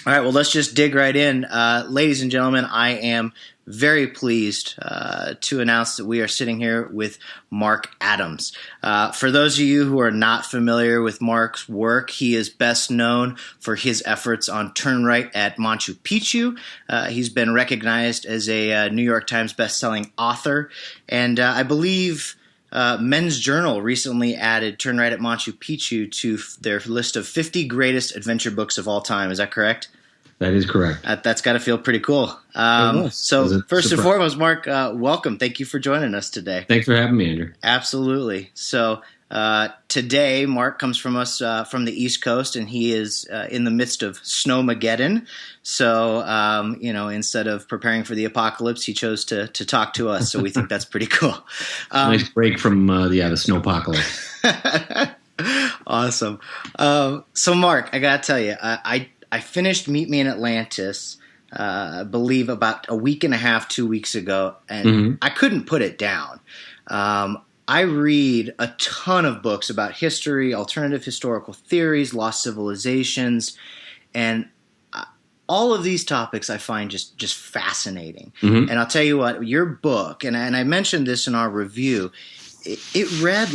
All right, well, let's just dig right in. Ladies and gentlemen, I am very pleased to announce that we are sitting here with Mark Adams. For those of you who are not familiar with Mark's work, he is best known for his efforts on Turn Right at Machu Picchu. He's been recognized as a New York Times bestselling author, and I believe Men's Journal recently added Turn Right at Machu Picchu to their list of 50 greatest adventure books of all time. Is that correct? That is correct. That's got to feel pretty cool. So first and foremost, Mark, welcome. Thank you for joining us today. Thanks for having me, Andrew. Absolutely. So today, Mark comes from us from the East Coast, and he is in the midst of Snowmageddon. So, instead of preparing for the apocalypse, he chose to talk to us. So we think that's pretty cool. Nice break from the snowpocalypse. Awesome. So, Mark, I got to tell you, I finished Meet Me in Atlantis, I believe about a week and a half, 2 weeks ago, and I couldn't put it down. I read a ton of books about history, alternative historical theories, lost civilizations, and all of these topics I find just fascinating. And I'll tell you what, your book, and I mentioned this in our review, it read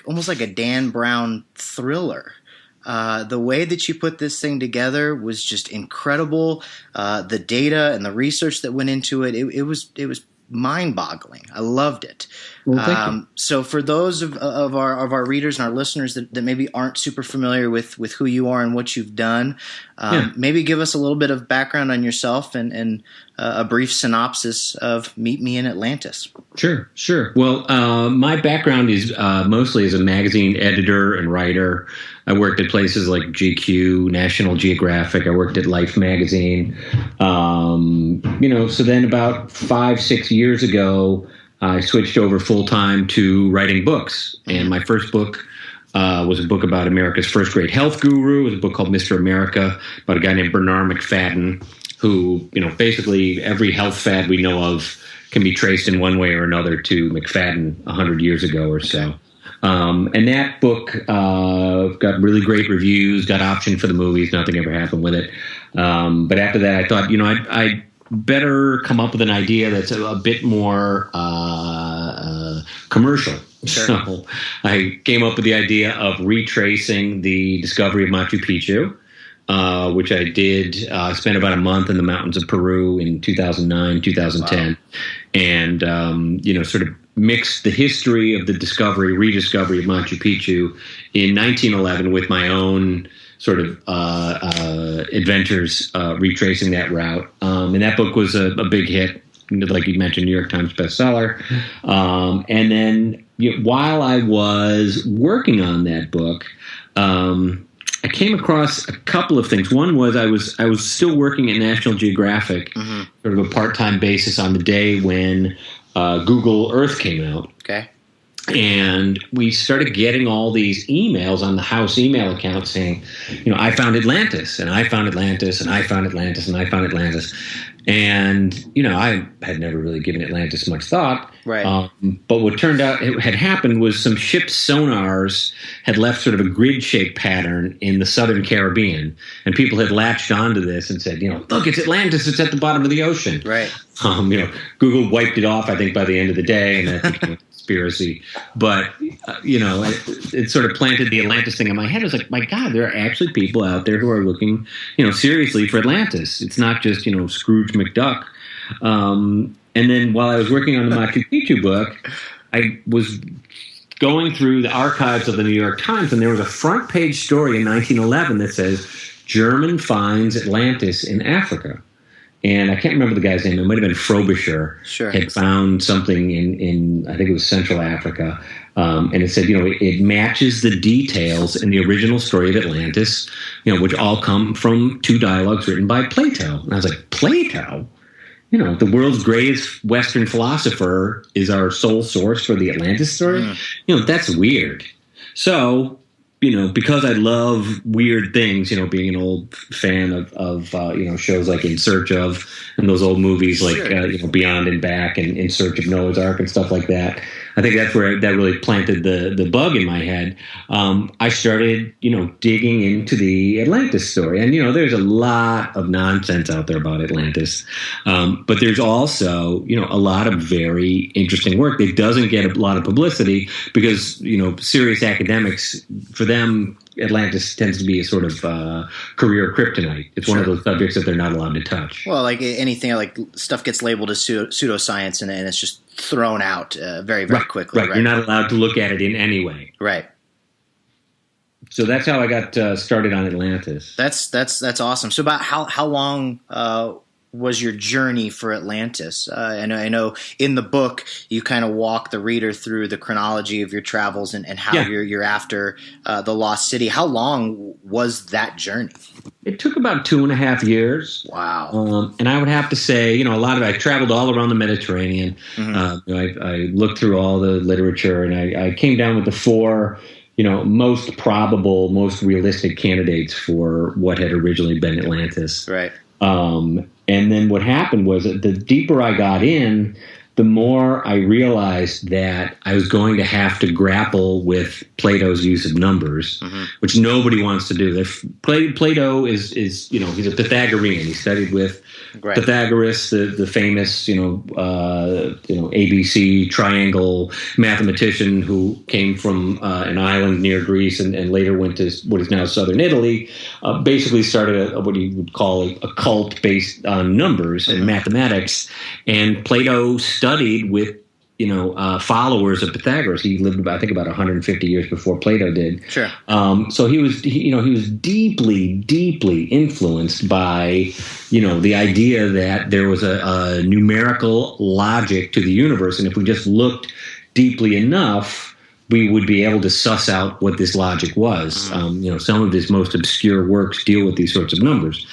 almost like a Dan Brown thriller. The way that you put this thing together was just incredible. The data and the research that went into it, it was mind-boggling. I loved it. Well, thank you. So for those of our readers and our listeners that maybe aren't super familiar with who you are and what you've done, maybe give us a little bit of background on yourself and a brief synopsis of Meet Me in Atlantis. Sure. Well, my background is mostly as a magazine editor and writer. I worked at places like GQ, National Geographic. I worked at Life magazine. So then about 5-6 years ago, I switched over full-time to writing books. And my first book was a book about America's first great health guru. It was a book called Mr. America, about a guy named Bernard McFadden, who, basically every health fad we know of can be traced in one way or another to McFadden 100 years ago or so. And that book got really great reviews, got optioned for the movies. Nothing ever happened with it. But after that, I thought, I'd better come up with an idea that's a bit more commercial. Sure. So I came up with the idea of retracing the discovery of Machu Picchu, which I did. I spent about a month in the mountains of Peru in 2009, 2010. Wow. And, sort of mixed the history of the rediscovery of Machu Picchu in 1911 with my own sort of adventures retracing that route. And that book was a big hit, like you mentioned, New York Times bestseller. And then while I was working on that book, I came across a couple of things. One was I was still working at National Geographic, sort of a part-time basis on the day when Google Earth came out. Okay. And we started getting all these emails on the house email account saying, I found Atlantis, and I found Atlantis, and I found Atlantis, and I found Atlantis. And, I had never really given Atlantis much thought. Right. But what turned out had happened was some ship's sonars had left sort of a grid-shaped pattern in the southern Caribbean. And people had latched onto this and said, look, it's Atlantis. It's at the bottom of the ocean. Right. Google wiped it off, I think, by the end of the day, and that became a conspiracy. But, it sort of planted the Atlantis thing in my head. I was like, my God, there are actually people out there who are looking, seriously for Atlantis. It's not just, Scrooge McDuck. And then while I was working on the Machu Picchu book, I was going through the archives of the New York Times, and there was a front page story in 1911 that says, German finds Atlantis in Africa. And I can't remember the guy's name. It might have been Frobisher. Sure. Had found something in I think it was Central Africa. And it said, it matches the details in the original story of Atlantis, which all come from two dialogues written by Plato. And I was like, Plato? The world's greatest Western philosopher is our sole source for the Atlantis story? That's weird. So, because I love weird things, being an old fan of shows like In Search Of and those old movies like, Sure. Beyond and Back and In Search of Noah's Ark and stuff like that, I think that's where that really planted the bug in my head. I started, digging into the Atlantis story. And, there's a lot of nonsense out there about Atlantis. But there's also, a lot of very interesting work that doesn't get a lot of publicity because, serious academics, for them, Atlantis tends to be a sort of career kryptonite. It's one of those subjects that they're not allowed to touch. Well, like anything, like stuff gets labeled as pseudoscience, and it's just thrown out very, very quickly. Right. You're not allowed to look at it in any way. Right. So that's how I got started on Atlantis. That's awesome. So about how long was your journey for Atlantis? I know in the book you kind of walk the reader through the chronology of your travels and how you're after the Lost City. How long was that journey? It took about 2.5 years. Wow. And I would have to say, I traveled all around the Mediterranean. Mm-hmm. I looked through all the literature, and I came down with the 4 most probable, most realistic candidates for what had originally been Atlantis. Right. And then what happened was that the deeper I got in, the more I realized that I was going to have to grapple with Plato's use of numbers, which nobody wants to do. Plato is he's a Pythagorean. He studied with Pythagoras, the famous ABC triangle mathematician who came from an island near Greece and later went to what is now southern Italy. Basically started what he would call a cult based on numbers and mathematics. And Plato studied with followers of Pythagoras. He lived, I think, about 150 years before Plato did. Sure. So he was deeply, deeply influenced by, the idea that there was a numerical logic to the universe, and if we just looked deeply enough, we would be able to suss out what this logic was. Some of his most obscure works deal with these sorts of numbers.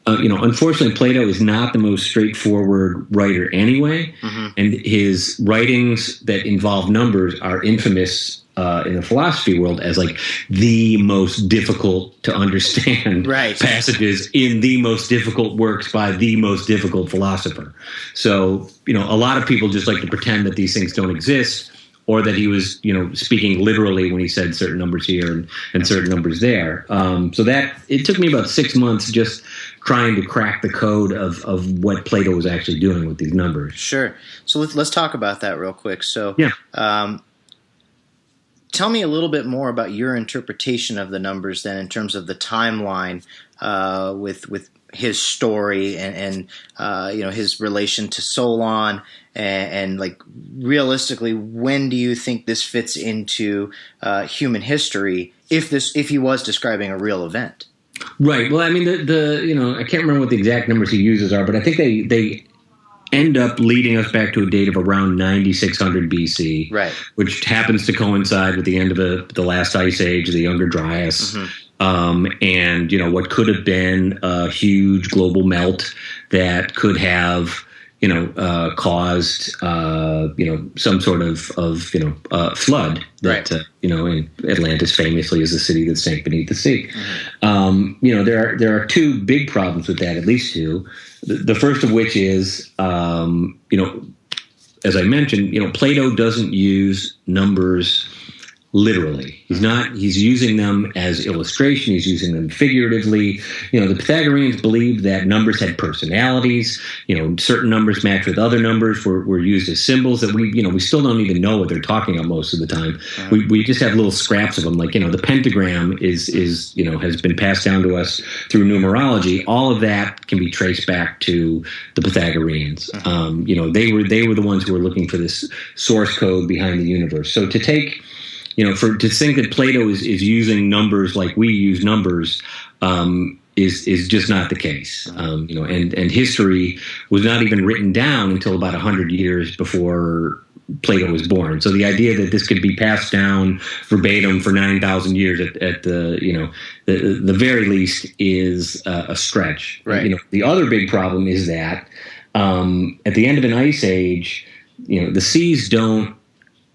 Unfortunately, Plato is not the most straightforward writer anyway, and his writings that involve numbers are infamous in the philosophy world as like the most difficult to understand passages in the most difficult works by the most difficult philosopher. So, a lot of people just like to pretend that these things don't exist, or that he was, speaking literally when he said certain numbers here and certain numbers there. So that it took me about 6 months just trying to crack the code of what Plato was actually doing with these numbers. Sure. So let's talk about that real quick. So tell me a little bit more about your interpretation of the numbers then in terms of the timeline with his story and his relation to Solon and like realistically, when do you think this fits into human history if he was describing a real event? Right. Well, I mean, I can't remember what the exact numbers he uses are, but I think they end up leading us back to a date of around 9600 BC, right? Which happens to coincide with the end of the last ice age, the Younger Dryas, and what could have been a huge global melt that could have caused some sort of flood that in Atlantis famously is a city that sank beneath the sea. There are 2 big problems with that, at least 2. The first of which is as I mentioned, Plato doesn't use numbers literally. He's using them as illustration. He's using them figuratively. The Pythagoreans believed that numbers had personalities. Certain numbers match with other numbers were used as symbols that we still don't even know what they're talking about most of the time. We just have little scraps of them. Like, the pentagram is has been passed down to us through numerology. All of that can be traced back to the Pythagoreans. They were the ones who were looking for this source code behind the universe. So to take to think that Plato is using numbers like we use numbers is just not the case. And history was not even written down until about 100 years before Plato was born. So the idea that this could be passed down verbatim for 9,000 years at the very least is a stretch. Right. The other big problem is that at the end of an ice age, the seas don't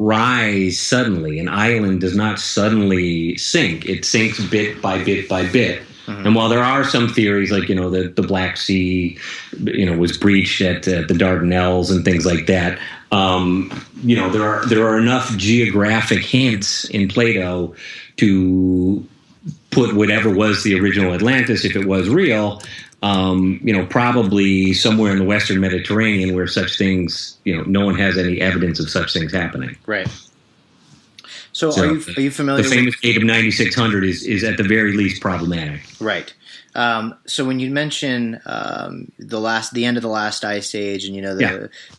rise suddenly. An island does not suddenly sink. It sinks bit by bit by bit. And while there are some theories like, the Black Sea, was breached at the Dardanelles and things like that, there are enough geographic hints in Plato to put whatever was the original Atlantis, if it was real, probably somewhere in the Western Mediterranean where such things, no one has any evidence of such things happening. Right. So are you familiar with... The famous date of 9600 is at the very least problematic. Right. So when you mention the end of the last ice age, and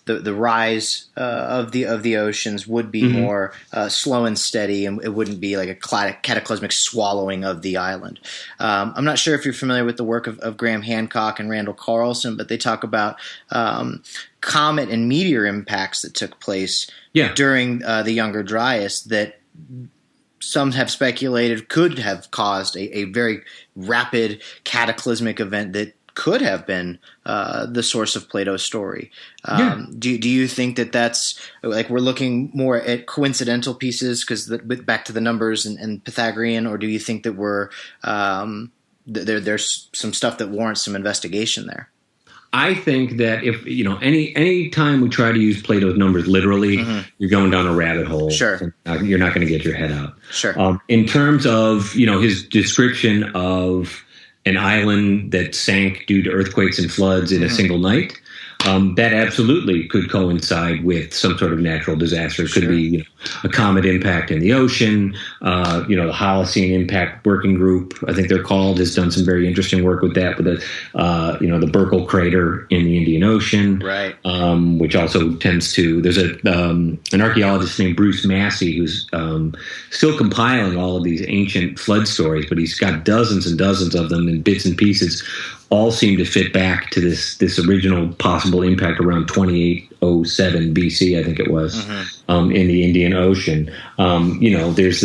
the rise of the oceans would be more slow and steady, and it wouldn't be like a cataclysmic swallowing of the island. I'm not sure if you're familiar with the work of Graham Hancock and Randall Carlson, but they talk about comet and meteor impacts that took place during the Younger Dryas that some have speculated could have caused a very rapid cataclysmic event that could have been the source of Plato's story. Do you think that's like we're looking more at coincidental pieces because back to the numbers and Pythagorean, or do you think that we're there's some stuff that warrants some investigation there? I think that if any time we try to use Plato's numbers literally, you're going down a rabbit hole. Sure, you're not going to get your head out. Sure. In terms of his description of an island that sank due to earthquakes and floods in a single night, that absolutely could coincide with some sort of natural disaster. It could be a comet impact in the ocean. The Holocene Impact Working Group, I think they're called, has done some very interesting work with that. With the Burkle crater in the Indian Ocean, right? Which also tends to. There's an archaeologist named Bruce Massey who's still compiling all of these ancient flood stories, but he's got dozens and dozens of them in bits and pieces. All seem to fit back to this original possible impact around 2807 BC, I think it was, in the Indian Ocean. There's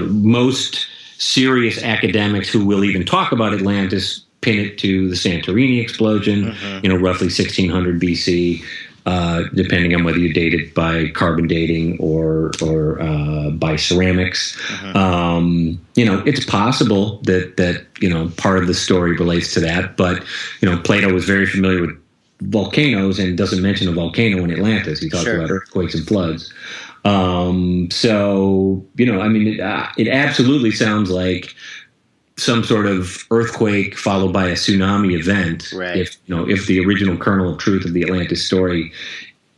most serious academics who will even talk about Atlantis pin it to the Santorini explosion, roughly 1600 BC. Depending on whether you date it by carbon dating or by ceramics. It's possible that part of the story relates to that, but Plato was very familiar with volcanoes and doesn't mention a volcano in Atlantis. He talks about earthquakes and floods. It absolutely sounds like some sort of earthquake followed by a tsunami event. Right. If the original kernel of truth of the Atlantis story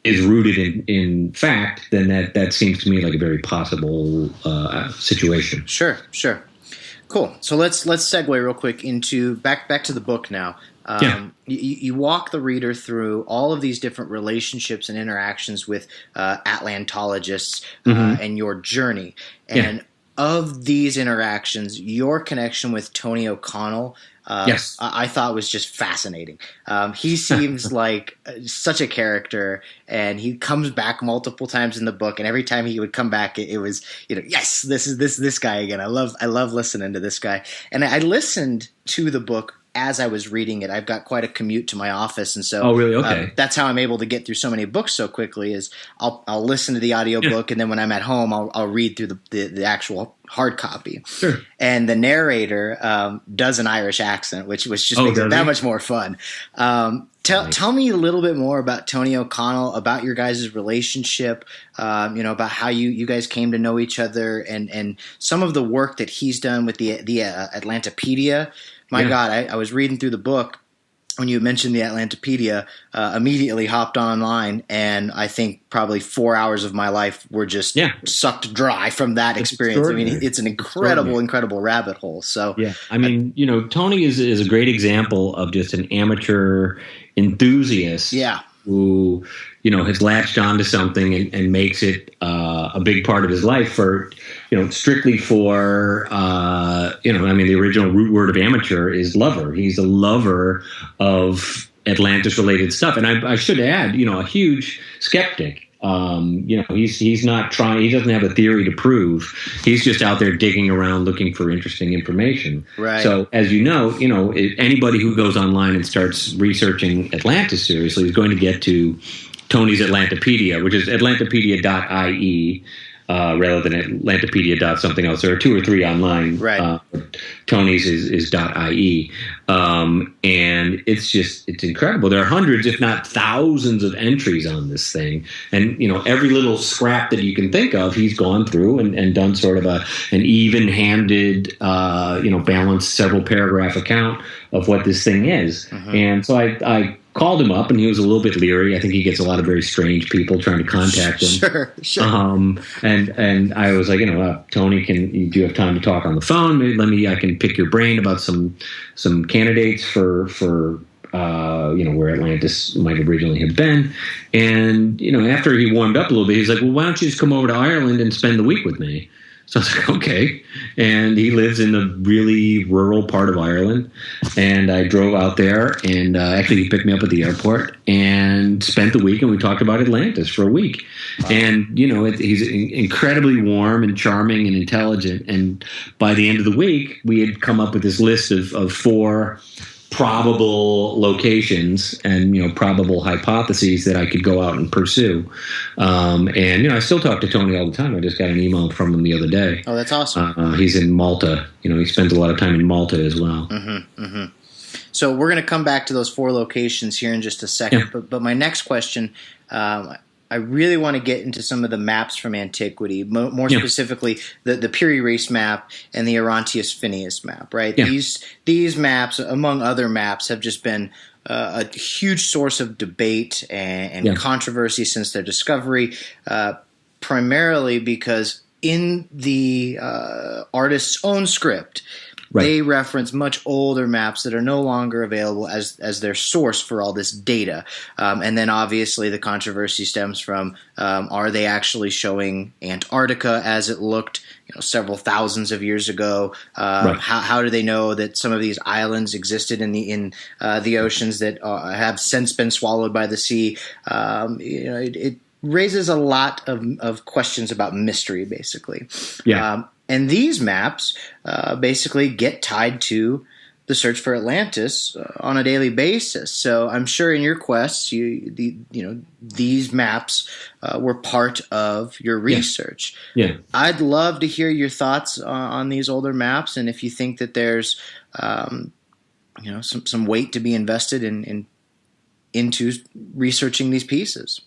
is rooted in fact, then that seems to me like a very possible situation. Sure. Cool. So let's segue real quick into back to the book now. You walk the reader through all of these different relationships and interactions with Atlantologists and your journey. And of these interactions, your connection with Tony O'Connell, I thought was just fascinating. He seems like such a character, and he comes back multiple times in the book. And every time he would come back, it was yes, this is this guy again. I love listening to this guy. And I listened to the book as I was reading it. I've got quite a commute to my office, and so really? Okay. That's how I'm able to get through so many books so quickly. Is I'll listen to the audiobook, and then when I'm at home, I'll read through the actual hard copy. Sure. And the narrator does an Irish accent, which just makes it that much more fun. Tell me a little bit more about Tony O'Connell, about your guys' relationship, about how you guys came to know each other, and some of the work that he's done with the Atlantopedia. My God, I was reading through the book when you mentioned the Atlantopedia, immediately hopped online, and I think probably 4 hours of my life were just sucked dry from that experience. I mean, it's an incredible rabbit hole. So Tony is a great example of just an amateur enthusiast. Who has latched onto something and makes it a big part of his life for strictly for the original root word of amateur is lover. He's a lover of Atlantis related stuff, and I should add a huge skeptic. He's not trying. He doesn't have a theory to prove. He's just out there digging around looking for interesting information. Right. So as anybody who goes online and starts researching Atlantis seriously is going to get to Tony's Atlantopedia, which is atlantopedia.ie. rather than Atlantopedia dot something else. There are 2 or 3 online. Right. Tony's is .ie, and it's incredible. There are hundreds, if not thousands, of entries on this thing, and every little scrap that you can think of, he's gone through and done sort of an even-handed, balanced several paragraph account of what this thing is. And so I called him up, and he was a little bit leery. I think he gets a lot of very strange people trying to contact him. Sure. And I was like, Tony, do you have time to talk on the phone? Maybe I can pick your brain about some candidates for where Atlantis might originally have been. And after he warmed up a little bit, he's like, well, why don't you just come over to Ireland and spend the week with me? So I was like, okay. And he lives in a really rural part of Ireland. And I drove out there, and actually he picked me up at the airport and spent the week, and we talked about Atlantis for a week. Wow. And, he's incredibly warm and charming and intelligent. And by the end of the week, we had come up with this list of 4 probable locations and probable hypotheses that I could go out and pursue. And I still talk to Tony all the time. I just got an email from him the other day. Oh, that's awesome. He's in Malta. He spends a lot of time in Malta as well. So we're going to come back to those 4 locations here in just a second. Yeah. But my next question, I really want to get into some of the maps from antiquity, more specifically the Piri Reis map and the Orontius Phineus map, right? Yeah. These maps, among other maps, have just been a huge source of debate and controversy since their discovery, primarily because in the artist's own script, they reference much older maps that are no longer available as their source for all this data. And then obviously the controversy stems from, are they actually showing Antarctica as it looked several thousands of years ago? How do they know that some of these islands existed in the oceans that have since been swallowed by the sea? It raises a lot of questions about mystery, basically. And these maps basically get tied to the search for Atlantis on a daily basis. So I'm sure in your quests, these maps were part of your research. Yeah. I'd love to hear your thoughts on these older maps, and if you think that there's some weight to be invested into researching these pieces.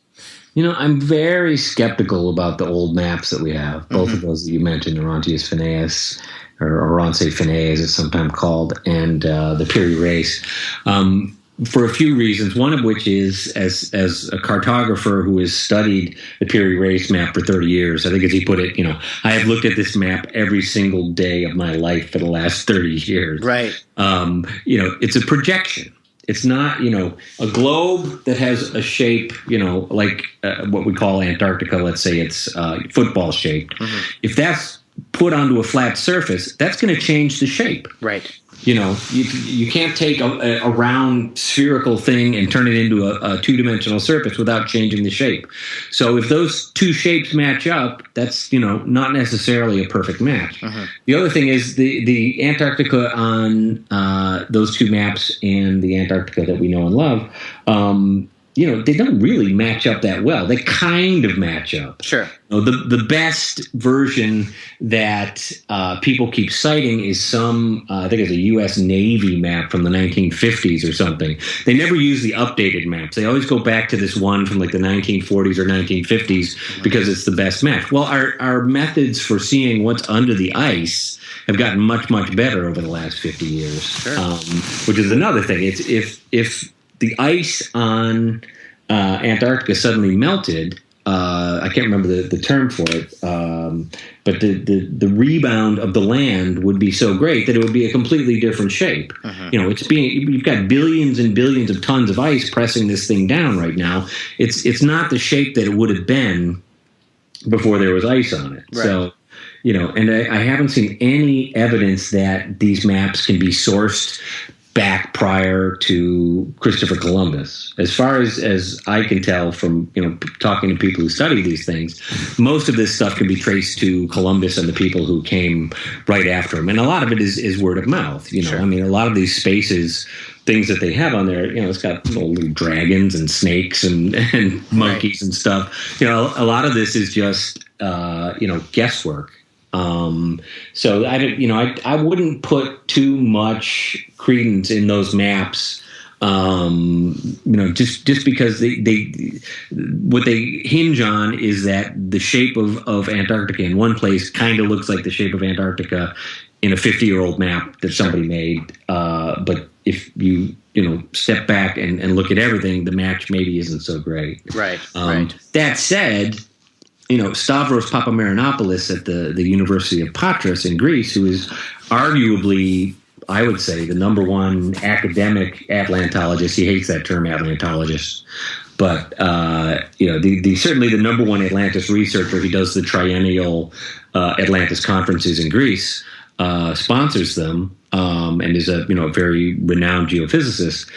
I'm very skeptical about the old maps that we have, both of those that you mentioned, Orontius Phineus, or Oronce Phineus, it's sometimes called, and the Piri Reis, for a few reasons, one of which is, as a cartographer who has studied the Piri Reis map for 30 years, I think as he put it, I have looked at this map every single day of my life for the last 30 years. Right. It's a projection. It's not, a globe that has a shape, like what we call Antarctica. Let's say it's football shaped. If that's put onto a flat surface, that's going to change the shape. Right. You can't take a round spherical thing and turn it into a two-dimensional surface without changing the shape. So if those 2 shapes match up, that's not necessarily a perfect match. The other thing is the Antarctica on those 2 maps and the Antarctica that we know and love. They don't really match up that well. They kind of match up. Sure. The best version that people keep citing is I think it's a U.S. Navy map from the 1950s or something. They never use the updated maps. They always go back to this one from like the 1940s or 1950s because it's the best match. Well, our methods for seeing what's under the ice have gotten much, much better over the last 50 years, sure. Which is another thing. It's if the ice on Antarctica suddenly melted. I can't remember the term for it, but the rebound of the land would be so great that it would be a completely different shape. You've got billions and billions of tons of ice pressing this thing down right now. It's not the shape that it would have been before there was ice on it. Right. So. And I haven't seen any evidence that these maps can be sourced back prior to Christopher Columbus. As far as I can tell from talking to people who study these things, most of this stuff can be traced to Columbus and the people who came right after him, and a lot of it is word of mouth. Sure. A lot of these spaces things that they have on there, it's got little dragons and snakes and monkeys and stuff. A lot of this is just guesswork. So I wouldn't put too much credence in those maps. Just because they what they hinge on is that the shape of Antarctica in one place kind of looks like the shape of Antarctica in a 50-year-old map that somebody made. But if you step back and look at everything, the match maybe isn't so great. Right. That said, Stavros Papameranopoulos at the University of Patras in Greece, who is arguably, I would say, the number one academic Atlantologist. He hates that term, Atlantologist. But, certainly the number one Atlantis researcher. He does the triennial Atlantis conferences in Greece, sponsors them, and is a very renowned geophysicist.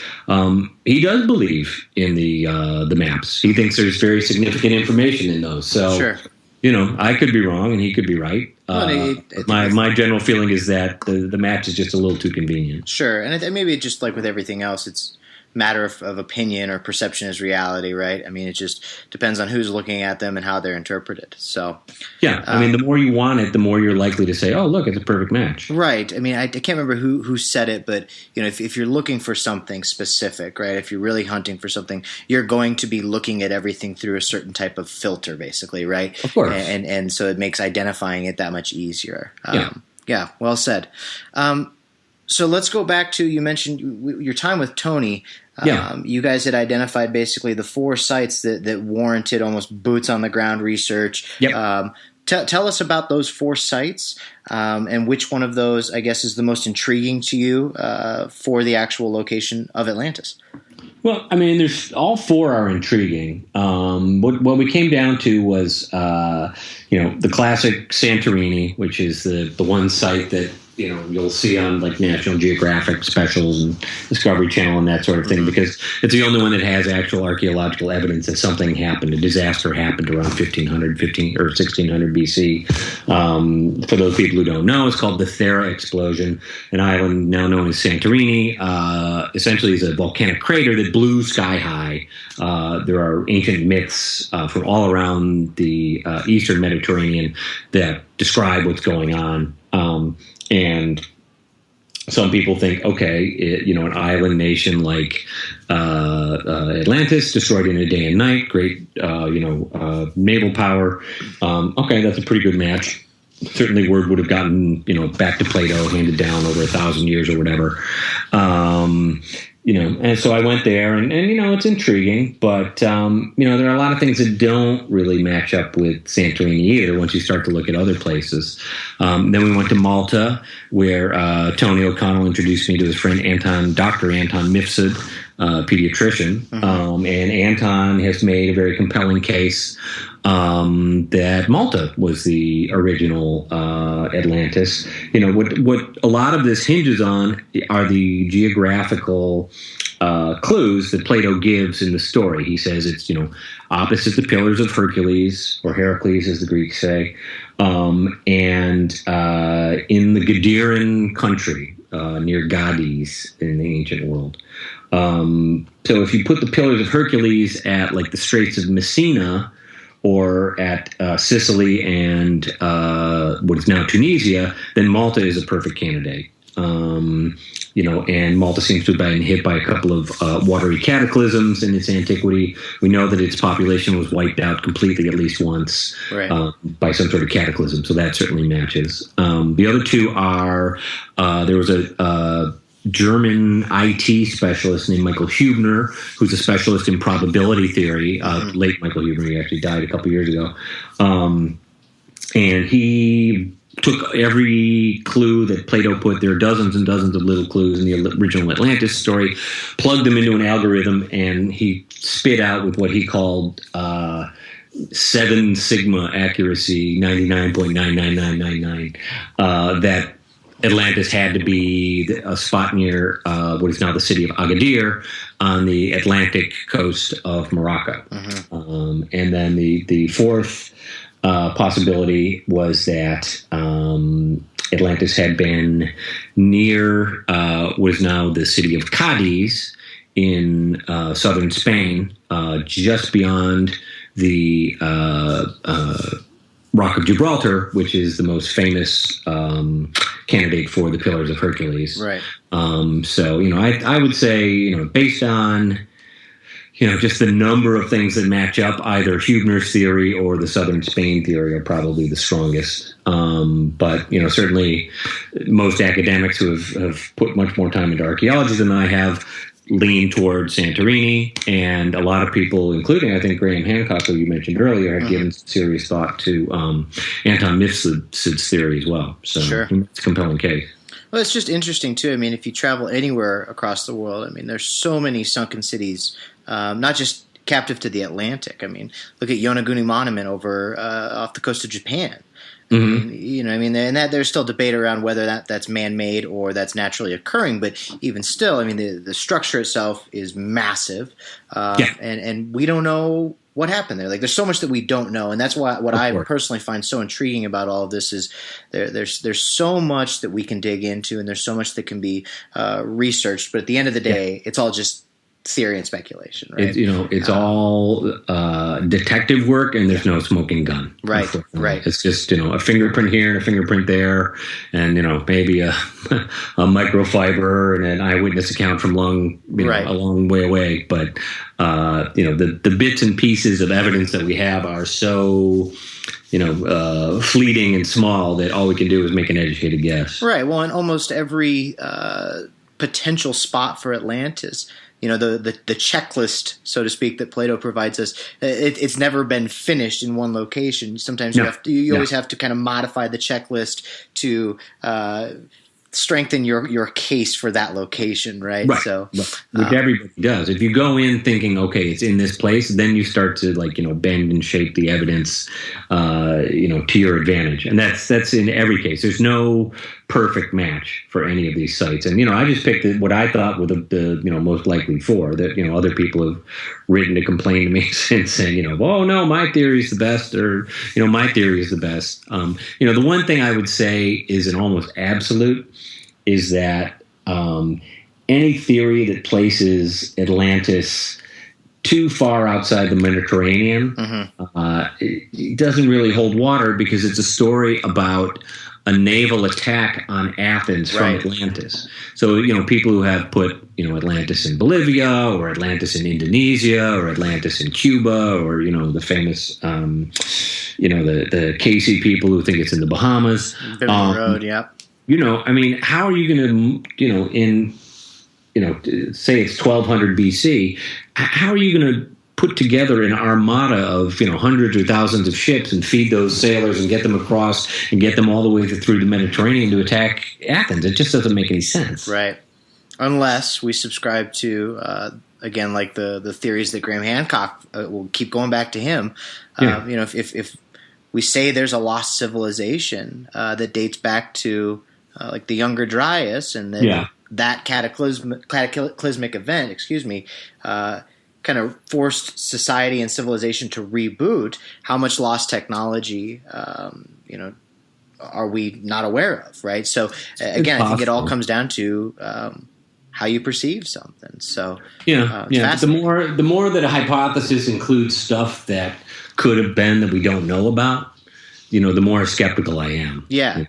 He does believe in the maps. He thinks there's very significant information in those. So, sure. I could be wrong and he could be right. My general feeling is that the match is just a little too convenient. Sure, and maybe just like with everything else, it's matter of opinion, or perception is reality, right? I mean, it just depends on who's looking at them and how they're interpreted. So, yeah, the more you want it, the more you're likely to say, "Oh, look, it's a perfect match." Right. I mean, I can't remember who said it, but if you're looking for something specific, right? If you're really hunting for something, you're going to be looking at everything through a certain type of filter, basically, right? Of course. And so it makes identifying it that much easier. Yeah. Well said. So let's go back to, you mentioned your time with Tony. You guys had identified basically the 4 sites that warranted almost boots on the ground research. Yep. Tell us about those 4 sites, and which one of those, I guess, is the most intriguing to you for the actual location of Atlantis. Well, there's all 4 are intriguing. What we came down to was, the classic Santorini, which is the one site that you'll see on like National Geographic specials and Discovery Channel and that sort of thing, because it's the only one that has actual archaeological evidence that something happened, a disaster happened around 1600 BC. For those people who don't know, it's called the Thera explosion, an island now known as Santorini. Essentially is a volcanic crater that blew sky high. There are ancient myths from all around the Eastern Mediterranean that describe what's going on. And some people think, okay, an island nation like Atlantis, destroyed in a day and night, great, naval power. Okay, that's a pretty good match. Certainly word would have gotten, back to Plato, handed down over 1,000 years or whatever. And so I went there and it's intriguing, but, there are a lot of things that don't really match up with Santorini either once you start to look at other places. Then we went to Malta, where Tony O'Connell introduced me to his friend Dr. Anton Mifsud, pediatrician. And Anton has made a very compelling case that Malta was the original Atlantis. What a lot of this hinges on are the geographical clues that Plato gives in the story. He says it's, opposite the Pillars of Hercules, or Heracles as the Greeks say, and in the Gadiran country, near Gades in the ancient world. So if you put the Pillars of Hercules at like the Straits of Messina, or at Sicily and what is now Tunisia, then Malta is a perfect candidate. And Malta seems to have been hit by a couple of watery cataclysms in its antiquity. We know that its population was wiped out completely at least once by some sort of cataclysm, so that certainly matches. The other 2 are, there was a German IT specialist named Michael Hubner, who's a specialist in probability theory. Late Michael Hubner, he actually died a couple years ago. And he took every clue that Plato put. There are dozens and dozens of little clues in the original Atlantis story, plugged them into an algorithm, and he spit out with what he called 7 sigma accuracy, 99.99999, that Atlantis had to be a spot near what is now the city of Agadir on the Atlantic coast of Morocco. And then the 4th possibility was that Atlantis had been near what is now the city of Cadiz in southern Spain, just beyond the Rock of Gibraltar, which is the most famous candidate for the Pillars of Hercules. Right. So, I would say, based on, just the number of things that match up, either Huebner's theory or the southern Spain theory are probably the strongest. But, certainly most academics who have put much more time into archaeology than I have lean toward Santorini, and a lot of people, including I think Graham Hancock, who you mentioned earlier, had given serious thought to Anton Mifsud's theory as well. So sure. It's a compelling case. Well, it's just interesting too. I mean, if you travel anywhere across the world, I mean, there's so many sunken cities, not just captive to the Atlantic. I mean, look at Yonaguni Monument over off the coast of Japan. Mm-hmm. And that there's still debate around whether that's man-made or that's naturally occurring. But even still, I mean, the structure itself is massive, and we don't know what happened there. Like, there's so much that we don't know, and that's what I personally find so intriguing about all of this is there's so much that we can dig into, and there's so much that can be researched. But at the end of the day, it's all just theory and speculation, right? It's all detective work, and there's no smoking gun. Right. It's just a fingerprint here and a fingerprint there, and maybe a microfiber and an eyewitness account from a long way away. But the bits and pieces of evidence that we have are so fleeting and small that all we can do is make an educated guess. Right. Well, and almost every potential spot for Atlantis, the checklist, so to speak, that Plato provides us, it's never been finished in one location. Sometimes you always have to kind of modify the checklist to strengthen your case for that location, right? So, which everybody does. If you go in thinking, okay, it's in this place, then you start to bend and shape the evidence, to your advantage, and that's in every case. There's no perfect match for any of these sites, and I just picked what I thought were the most likely four. That other people have written to complain to me since saying, oh no, my theory is the best, or my theory is the best. The one thing I would say is an almost absolute is that any theory that places Atlantis too far outside the Mediterranean it doesn't really hold water, because it's a story about a naval attack on Athens from Atlantis. So, people who have put, Atlantis in Bolivia, or Atlantis in Indonesia, or Atlantis in Cuba, or, the famous, the Casey people who think it's in the Bahamas. Road, yeah. How are you going to, say it's 1200 BC, how are you going to put together an armada of hundreds or thousands of ships and feed those sailors and get them across and get them all the way through the Mediterranean to attack Athens? It just doesn't make any sense, right? Unless we subscribe to again, like the theories that Graham Hancock will keep going back to him. If we say there's a lost civilization that dates back to like the Younger Dryas, and that cataclysmic event, kind of forced society and civilization to reboot, how much lost technology, are we not aware of, right? So again, I think it all comes down to how you perceive something. So the more that a hypothesis includes stuff that could have been that we don't know about, the more skeptical I am. Yeah.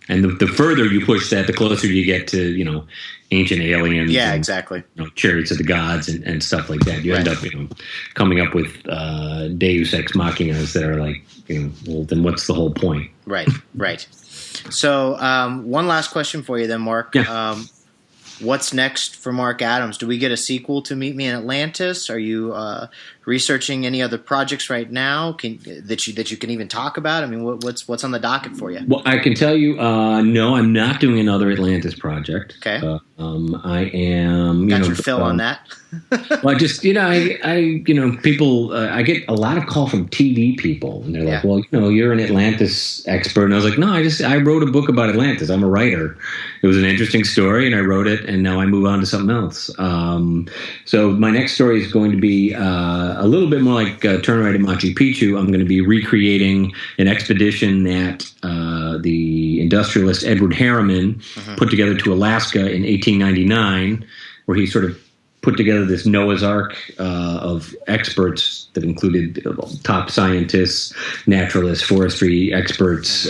And the further you push that, the closer you get to, ancient aliens. Yeah, and, exactly. Chariots of the gods and stuff like that. You end up, coming up with Deus ex machinas that are like, well, then what's the whole point? Right. So one last question for you then, Mark. Yeah. What's next for Mark Adams? Do we get a sequel to Meet Me in Atlantis? Are you researching any other projects right now that you can even talk about? I mean, what's on the docket for you? Well, I can tell you, no, I'm not doing another Atlantis project. Okay. I am. Got your fill on that. Well, I just, people, I get a lot of call from TV people, and they're like, well, you're an Atlantis expert. And I was like, no, I wrote a book about Atlantis. I'm a writer. It was an interesting story, and I wrote it, and now I move on to something else. So my next story is going to be a little bit more like Turn Right at Machu Picchu. I'm going to be recreating an expedition that the industrialist Edward Harriman put together to Alaska in 1899, where he sort of put together this Noah's Ark of experts that included top scientists, naturalists, forestry experts,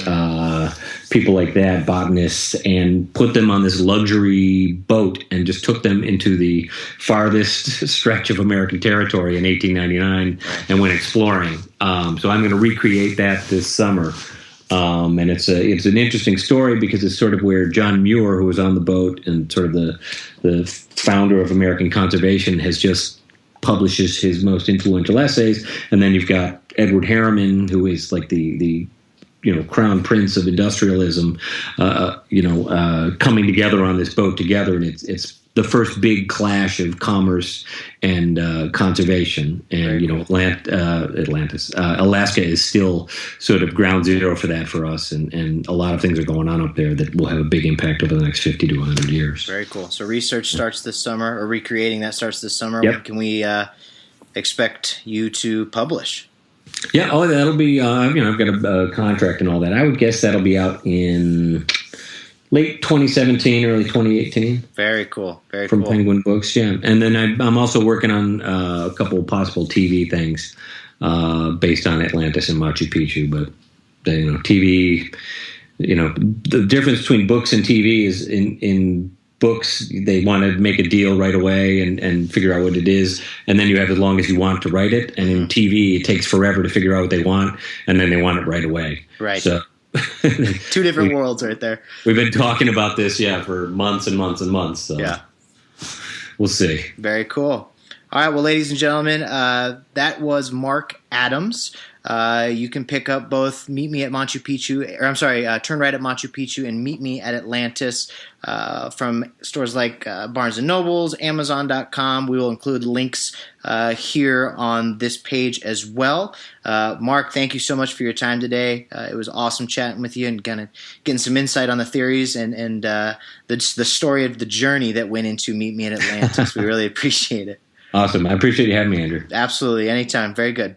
people like that, botanists, and put them on this luxury boat and just took them into the farthest stretch of American territory in 1899 and went exploring. So I'm going to recreate that this summer. And it's an interesting story because it's sort of where John Muir, who was on the boat and sort of the founder of American conservation, has just publishes his most influential essays. And then you've got Edward Harriman, who is like the crown prince of industrialism, coming together on this boat together. And it's the first big clash of commerce and conservation. And, Atlantis, Alaska is still sort of ground zero for that for us. And a lot of things are going on up there that will have a big impact over the next 50 to 100 years. Very cool. So research starts this summer, or recreating that starts this summer. Yep. When can we expect you to publish? Yeah, that'll be, I've got a contract and all that. I would guess that'll be out in late 2017, early 2018. Very cool. Very from cool. Penguin Books, yeah. And then I'm also working on a couple of possible TV things based on Atlantis and Machu Picchu. But TV, the difference between books and TV is in books they want to make a deal right away and figure out what it is, and then you have as long as you want to write it. And in TV, it takes forever to figure out what they want, and then they want it right away. Right. So. Two different worlds right there. We've been talking about this, for months and months and months. So yeah. We'll see. Very cool. All right, well, ladies and gentlemen, that was Mark Adams. You can pick up both Meet Me at Machu Picchu, Turn Right at Machu Picchu and Meet Me at Atlantis from stores like Barnes & Nobles, Amazon.com. We will include links here on this page as well. Mark, thank you so much for your time today. It was awesome chatting with you and getting some insight on the theories and the story of the journey that went into Meet Me at Atlantis. We really appreciate it. Awesome. I appreciate you having me, Andrew. Absolutely. Anytime. Very good.